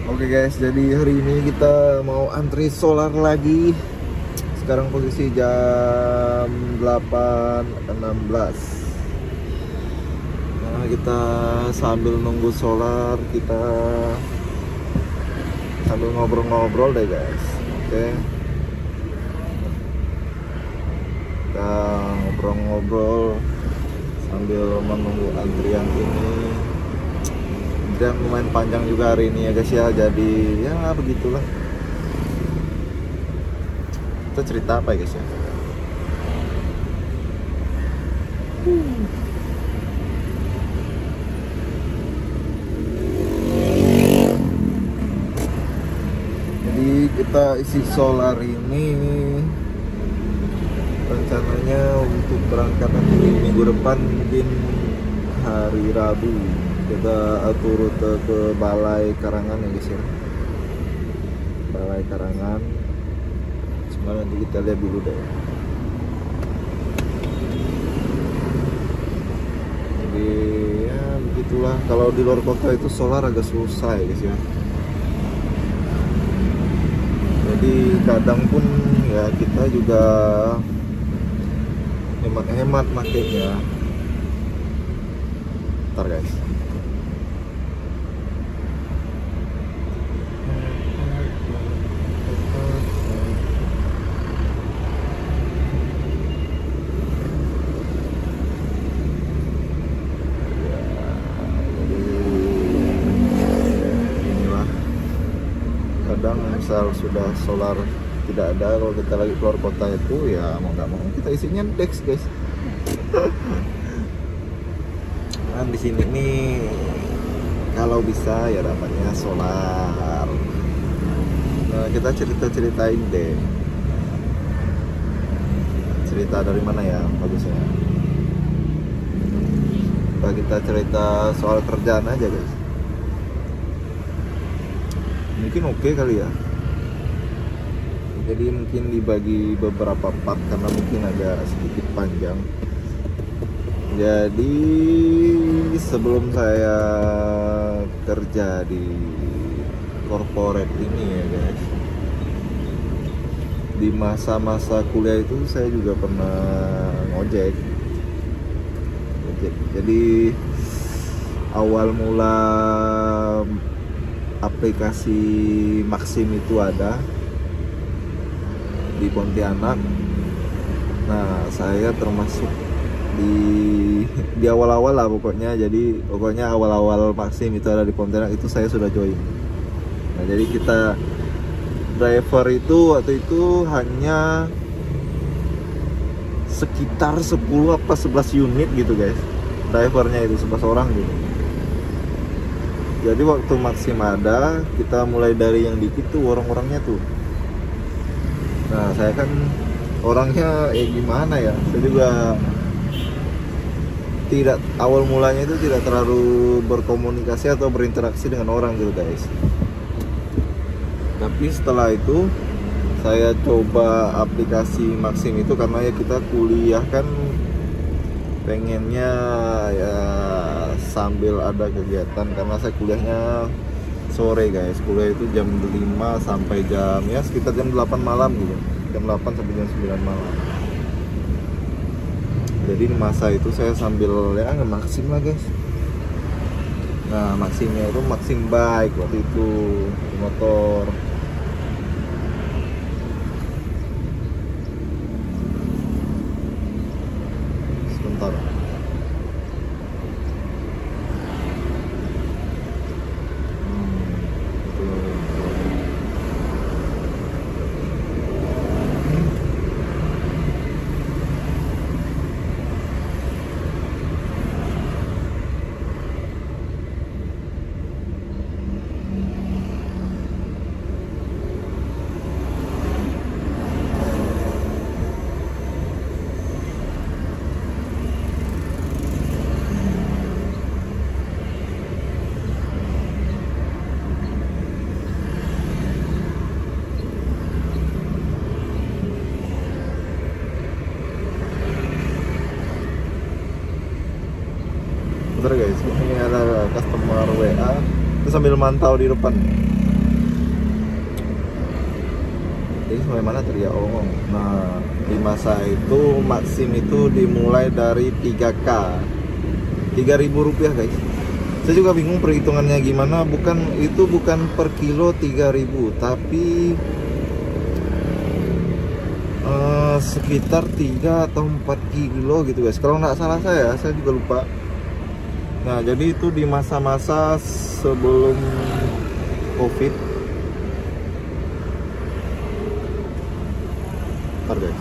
Oke guys, jadi hari ini kita mau antri solar lagi. Sekarang posisi jam 8.16. Nah, kita sambil nunggu solar, kita sambil ngobrol-ngobrol deh guys. Oke. Kita ngobrol-ngobrol sambil menunggu antrian ini. Dan lumayan panjang juga hari ini ya guys ya, jadi ya begitulah. Kita cerita apa ya guys ya? Jadi kita isi solar ini rencananya untuk berangkat nanti minggu depan, mungkin hari Rabu. Kita atur rute ke Balai Karangan ya guys ya, Balai Karangan. Cuma nanti kita lihat dulu deh. Jadi ya begitulah, kalau di luar kota itu solar agak susah ya guys ya. Jadi kadang pun ya kita juga hemat-hemat makanya. Ntar guys. Kadang misal sudah solar tidak ada, kalau kita lagi keluar kota itu ya mau nggak mau kita isinya Dex guys. Nah di sini nih kalau bisa ya dapatnya solar. Nah kita cerita-ceritain deh. Cerita dari mana ya bagusnya? Nah, kita cerita soal kerjaan aja guys. Mungkin oke kali ya. Jadi mungkin dibagi beberapa part karena mungkin agak sedikit panjang. Jadi sebelum saya kerja di corporate ini ya guys, di masa-masa kuliah itu saya juga pernah ngojek. Jadi awal mula aplikasi Maxim itu ada di Pontianak. Nah saya termasuk di awal-awal lah pokoknya. Jadi pokoknya awal-awal Maxim itu ada di Pontianak itu saya sudah join. Nah jadi kita driver itu waktu itu hanya sekitar 10 apa 11 unit gitu guys. Drivernya itu 11 orang gitu. Jadi waktu Maxim ada, kita mulai dari yang dikit tuh orang-orangnya tuh. Nah saya kan orangnya gimana ya, saya juga tidak, awal mulanya itu tidak terlalu berkomunikasi atau berinteraksi dengan orang gitu guys. Tapi setelah itu saya coba aplikasi Maxim itu karena ya kita kuliah kan pengennya ya sambil ada kegiatan, karena saya kuliahnya sore guys. Kuliah itu jam 5 sampai jam ya sekitar jam 8 malam gitu. Jam 8 sampai jam 9 malam. Jadi di masa itu saya sambil ya nge-Maxim lah guys. Nah Maximnya itu Maxim bike waktu itu, motor. Sebentar. Bentar guys, ini ada customer WA, itu sambil mantau di depan. Jadi sampai mana tadi ya? Oh, nah di masa itu Maxim itu dimulai dari 3K, 3.000 rupiah guys. Saya juga bingung perhitungannya gimana. Bukan per kilo 3.000, tapi sekitar 3 atau 4 kilo gitu guys. Kalau nggak salah saya juga lupa. Nah jadi itu di masa-masa sebelum COVID. Bentar guys.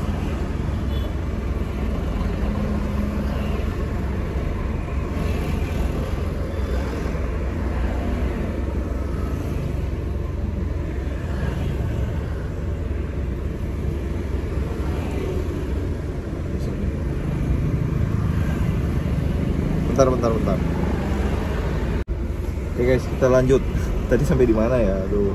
Bentar. Oke guys, kita lanjut. Tadi sampai di mana ya? Aduh.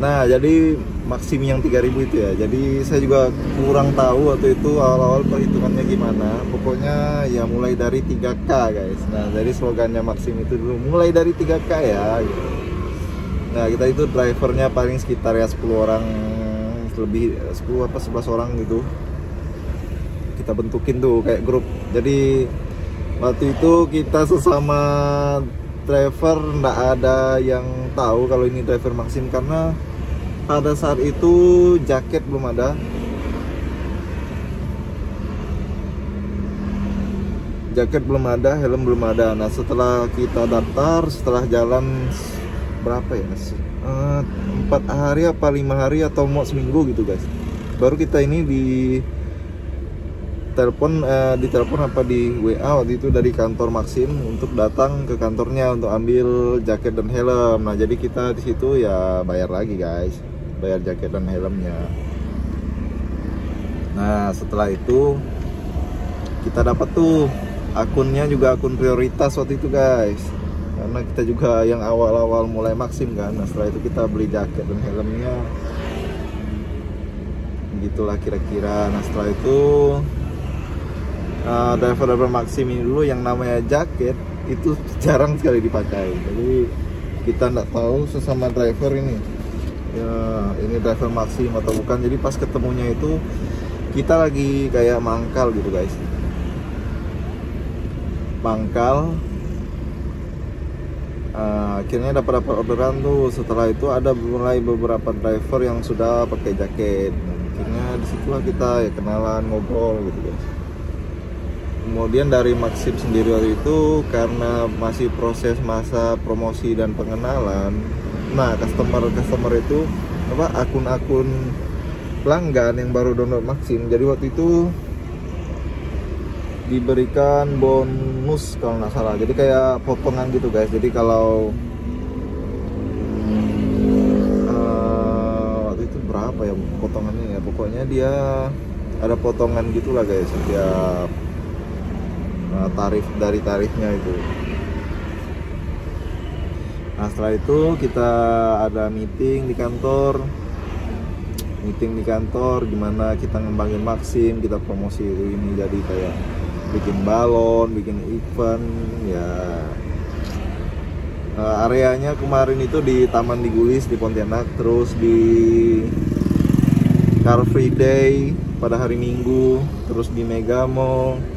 Nah, jadi Maxim yang 3.000 itu ya. Jadi saya juga kurang tahu waktu itu awal-awal perhitungannya gimana. Pokoknya ya mulai dari 3K guys. Nah, jadi slogannya Maxim itu dulu mulai dari 3K ya gitu. Nah, kita itu drivernya paling sekitar ya 10 orang, lebih 10 apa 11 orang gitu. Kita bentukin tuh kayak grup. Jadi waktu itu kita sesama driver nggak ada yang tahu kalau ini driver Maxim, karena pada saat itu jaket belum ada, helm belum ada. Nah setelah kita daftar, setelah jalan berapa ya, 4 hari apa 5 hari atau mau seminggu gitu guys, baru kita ini ditelepon apa di WA waktu itu dari kantor Maxim untuk datang ke kantornya untuk ambil jaket dan helm. Nah jadi kita di situ ya bayar lagi guys, bayar jaket dan helmnya. Nah setelah itu kita dapat tuh akunnya, juga akun prioritas waktu itu guys, karena kita juga yang awal-awal mulai Maxim kan. Nah setelah itu kita beli jaket dan helmnya, begitulah kira-kira. Nah setelah itu driver Maxim ini dulu yang namanya jaket itu jarang sekali dipakai. Jadi kita nggak tahu sesama driver ini ya ini driver Maxim atau bukan. Jadi pas ketemunya itu kita lagi kayak mangkal gitu guys, akhirnya dapat orderan tuh. Setelah itu ada mulai beberapa driver yang sudah pakai jaket. Akhirnya disitulah kita ya kenalan, ngobrol gitu guys. Kemudian dari Maxim sendiri waktu itu karena masih proses masa promosi dan pengenalan, nah customer itu akun pelanggan yang baru download Maxim, jadi waktu itu diberikan bonus kalau nggak salah. Jadi kayak potongan gitu guys. Jadi kalau waktu itu berapa ya potongannya ya, pokoknya dia ada potongan gitulah guys setiap tarif dari tarifnya itu. Nah setelah itu kita ada meeting di kantor, gimana kita ngembangin Maxim, kita promosi ini. Jadi kayak bikin balon, bikin event ya. Areanya kemarin itu di Taman Digulis di Pontianak, terus di Car Free Day pada hari Minggu, terus di Mega Mall.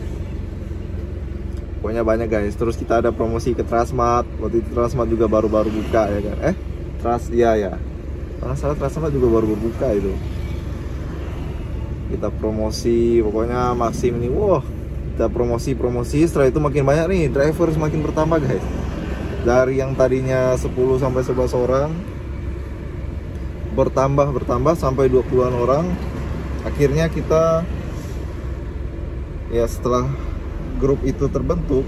Pokoknya banyak guys. Terus kita ada promosi ke Transmart. Waktu itu Transmart juga baru-baru buka ya kan. Kalau salah Transmart juga baru buka itu. Kita promosi, pokoknya Maxim ini kita promosi. Setelah itu makin banyak nih, driver semakin bertambah guys. Dari yang tadinya 10 sampai 11 orang bertambah sampai 20-an orang. Akhirnya kita ya setelah grup itu terbentuk,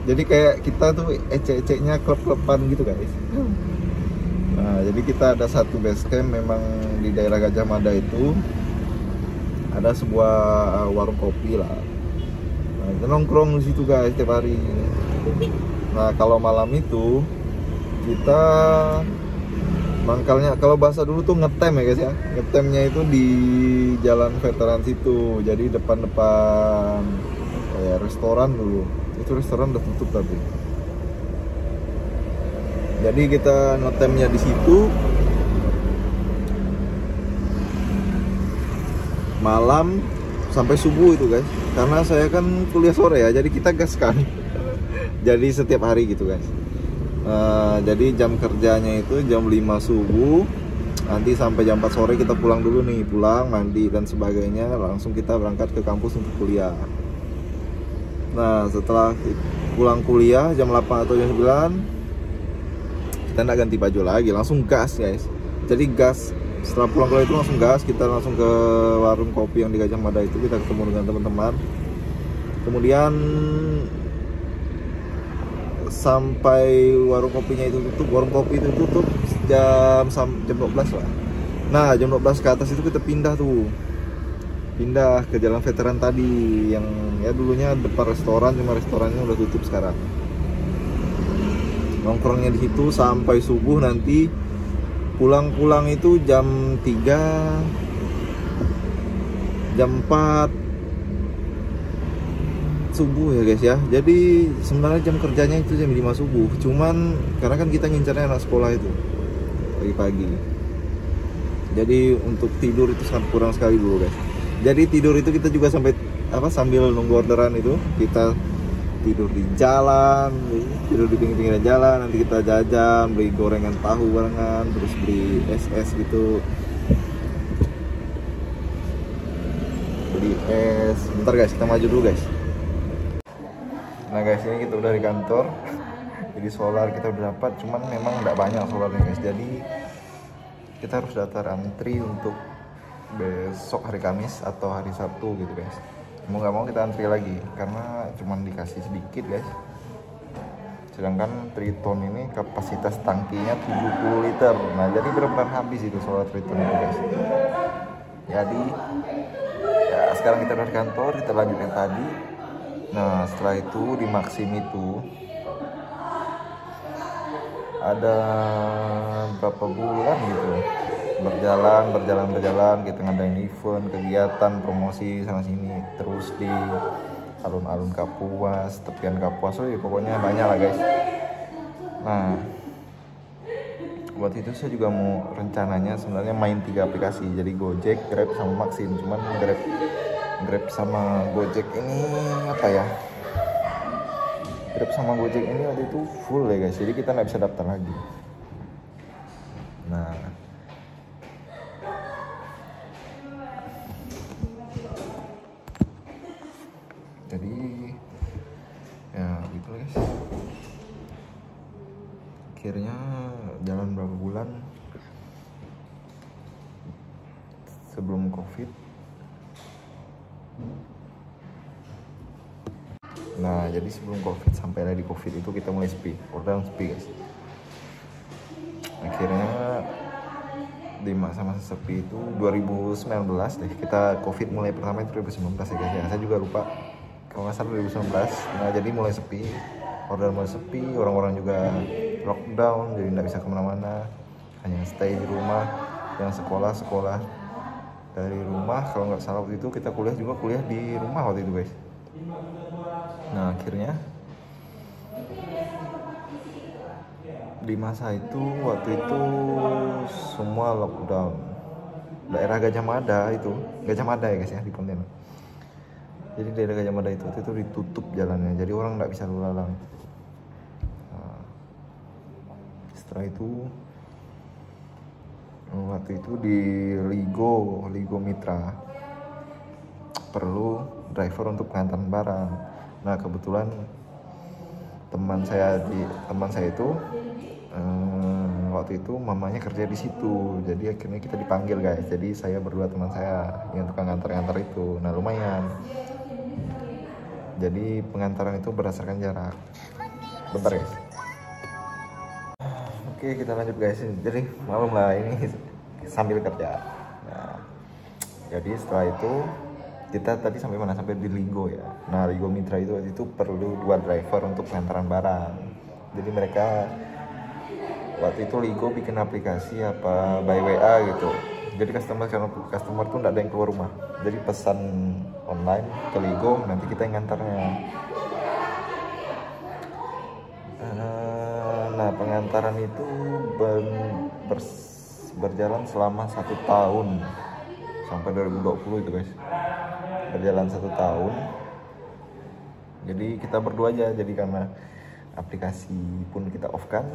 jadi kayak kita tuh ecek-eceknya klub-kluban gitu guys. Nah jadi kita ada satu base camp memang di daerah Gajah Mada itu, ada sebuah warung kopi lah. Nah kita nongkrong di situ guys tiap hari. Nah kalau malam itu kita mangkalnya, kalau bahasa dulu tuh ngetem ya guys ya. Ngetemnya itu di Jalan Veteran situ, jadi depan ya restoran dulu. Itu restoran udah tutup tapi. Jadi kita ngetemnya di situ. malam sampai subuh itu guys, karena saya kan kuliah sore ya, jadi kita gaskan. Jadi setiap hari gitu guys. Jadi jam kerjanya itu jam 5 subuh, nanti sampai jam 4 sore kita pulang dulu nih, pulang mandi dan sebagainya, langsung kita berangkat ke kampus untuk kuliah. Nah setelah pulang kuliah jam 8 atau jam 9, kita nggak ganti baju lagi, langsung gas guys. Jadi gas, setelah pulang kuliah itu langsung gas, kita langsung ke warung kopi yang di Gajah Mada itu, kita ketemu dengan teman-teman. Kemudian sampai warung kopinya itu tutup, warung kopi itu tutup jam 12 lah. Nah jam 12 ke atas itu kita pindah ke jalan veteran tadi, yang ya dulunya depan restoran, cuma restorannya udah tutup sekarang. Nongkrongnya di situ sampai subuh, nanti pulang itu jam 3, jam 4 subuh ya guys ya. Jadi sebenarnya jam kerjanya itu jam 5 subuh, cuman karena kan kita ngincarnya anak sekolah itu pagi-pagi, jadi untuk tidur itu sangat kurang sekali dulu guys. Jadi tidur itu kita juga sambil nunggu orderan itu, kita tidur di jalan, tidur di pinggir-pinggir jalan, nanti kita jajan, beli gorengan tahu barengan, terus beli es gitu, beli es. Bentar guys, kita maju dulu guys. Nah guys, ini kita udah di kantor. Jadi solar kita udah dapat, cuman memang nggak banyak solarnya guys. Jadi kita harus daftar antri untuk besok hari Kamis atau hari Sabtu gitu guys. Mau nggak mau kita antri lagi karena cuman dikasih sedikit guys. Sedangkan Triton ini kapasitas tangkinya 70 liter. Nah jadi benar-benar habis itu solar Triton itu guys. Jadi ya sekarang kita udah di kantor, kita lanjut yang tadi. Nah setelah itu di Maxim itu ada berapa bulan gitu berjalan, kita ngadain event, kegiatan, promosi sana sini, terus di alun-alun Kapuas, tepian Kapuas, ya pokoknya banyak lah guys. Nah buat itu saya juga mau rencananya sebenarnya main 3 aplikasi, jadi Gojek, Grab sama Maxim. Cuman Grab sama Gojek ini apa ya, Grab sama Gojek ini waktu itu full ya guys, jadi kita nggak bisa daftar lagi. Nah jadi ya gitu guys, akhirnya jalan berapa bulan sebelum COVID. Nah jadi sebelum COVID sampai ada di COVID itu kita mulai sepi, orderan sepi guys. Akhirnya di masa-masa sepi itu 2019 deh, kita COVID mulai pertama itu 2019 ya guys ya. Saya juga lupa, kalau nggak salah 2019. Nah jadi mulai sepi, orderan mulai sepi, orang-orang juga lockdown, jadi nggak bisa kemana-mana, hanya stay di rumah. Yang sekolah dari rumah, kalau nggak salah waktu itu kita kuliah di rumah waktu itu guys. Nah akhirnya di masa itu waktu itu semua lockdown. Daerah Gajah Mada ya guys ya, di Pontianak. Jadi daerah Gajah Mada itu waktu itu ditutup jalannya, jadi orang nggak bisa lalu lalang. Nah, setelah itu waktu itu di Ligo Mitra perlu driver untuk pengantaran barang. Nah kebetulan teman saya itu waktu itu mamanya kerja di situ, jadi akhirnya kita dipanggil guys. Jadi saya berdua teman saya yang tukang ngantar itu. Nah lumayan, jadi pengantaran itu berdasarkan jarak. Bentar guys. Oke kita lanjut guys, jadi malam lah ini sambil kerja. Nah jadi setelah itu kita tadi sampai mana, sampai di Ligo ya. Nah Ligo Mitra itu waktu itu perlu 2 driver untuk pengantaran barang. Jadi mereka waktu itu Ligo bikin aplikasi apa by WA gitu, jadi customer tuh nggak ada yang keluar rumah, jadi pesan online ke Ligo, nanti kita yang ngantarnya. Nah pengantaran itu berjalan selama 1 tahun sampai 2020 itu guys, berjalan 1 tahun. Jadi kita berdua aja, jadi karena aplikasi pun kita off kan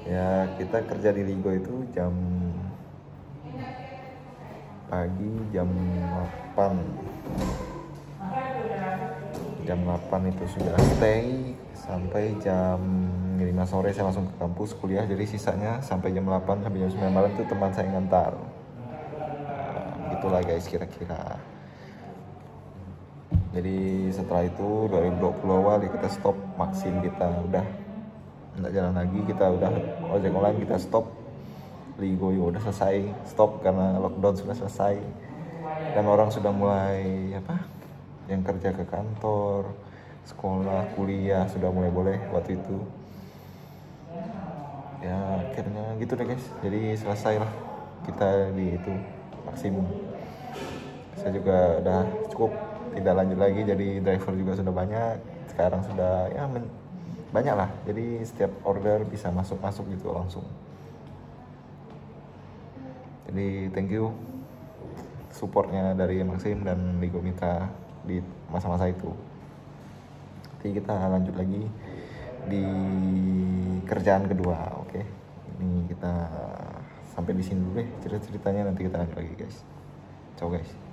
ya, kita kerja di Ligo itu jam pagi jam 8 itu sudah stay sampai jam 5 sore saya langsung ke kampus kuliah. Jadi sisanya sampai jam 8 sampai jam 9 malam itu teman saya ngantar. Itulah guys kira-kira. Jadi setelah itu 2020 awal ya kita stop, Maxim kita udah nggak jalan lagi, kita udah ojek online kita stop, Ligo ya udah selesai stop karena lockdown sudah selesai dan orang sudah mulai yang kerja ke kantor, sekolah, kuliah sudah mulai boleh waktu itu. Ya akhirnya gitu deh guys, jadi selesai lah kita di itu maksimum. Saya juga udah cukup, tidak lanjut lagi, jadi driver juga sudah banyak sekarang, sudah ya banyak lah, jadi setiap order bisa masuk gitu langsung. Jadi thank you supportnya dari Maxim dan Ligo Mitra di masa-masa itu. Nanti kita lanjut lagi di kerjaan kedua. Oke, ini kita sampai di sini dulu deh ceritanya, nanti kita lanjut lagi guys. Ciao guys.